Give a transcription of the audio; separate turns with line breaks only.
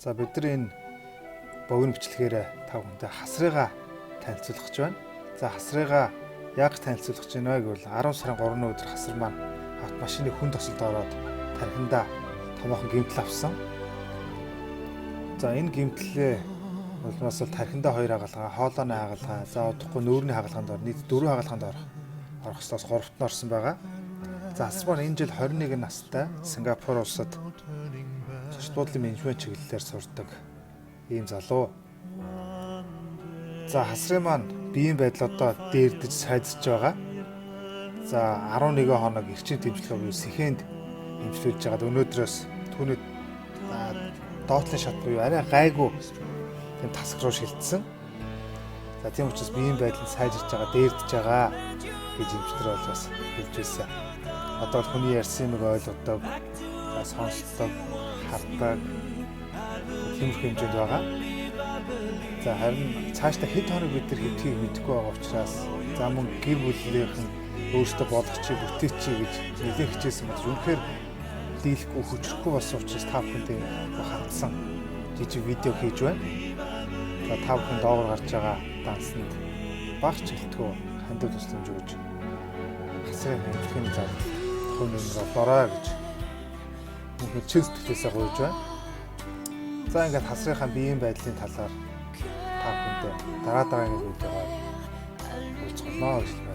За бид нар энэ богино бичлэгээр та бүхэндээ хасрыгаа танилцуулах гэж байна. За хасрыгаа яг танилцуулах гэж байна гэвэл 10 сарын 3-ны өдөр хасар маань автомашины хүн тосолд ороод тархиндаа томоохон гэмтэл авсан. За энэ гэмтлээ улмаас л тархиндаа 2 хагалгаа, хоолойны хагалгаа, за удахгүй нүүрний хагалгаанд ор нийт 4 хагалгаанд орох ёстоос 3-т нь орсон байгаа. За хасар маань энэ жил 21 настай Сингапур улсад зочид буудлын менежмент чиглэлээр сурдаг ийм залуу. За хасрын маань биеийн байдал одоо дээрдэж сайжирч байгаа. За 11 хоног эрчим дэмжлэг буюу сэхэнд дэмжлүүлж байгаад өнөөдрөөс түүний доотлын шат буюу арай гайгүй тийм тасаг руу шилжсэн. За тийм учраас биеийн байдал нь сайжирч байгаа, дээрдэж байгаа гэж эмчнэр бол бас хэлж байсан. Одоо хүний ярьсан юмыг ойлгодог, сонсдог, хардаг тиймэрхүү хэмжээнд байгаа. За харин цаашдаа хэд хоног бид нар хэвтгийг мэдэхгүй байгаа учраас за мөн гэр бүлийнхэн өөрсдөө болгочих, бүтээчих гэж нэлээд хичээсэн бол үнэхээр дийлэхгүй хүчрэхгүй болсон учраас та бүхэндээ хандсан жижиг видео хийж байна. За та бүхэн доогоор гарч байгаа дансанд багч хэлтгүү хандив тусламж өгж хасрын хэмжээний зав хөнөөр болоорой гэж мөнхөд чин сэтгэлээсээ гуйж байна. За ингээд хасрынхаа биеийн байдлын талаар та бүхэндээ дараа дараагийн видеогоор уулзах болно гэж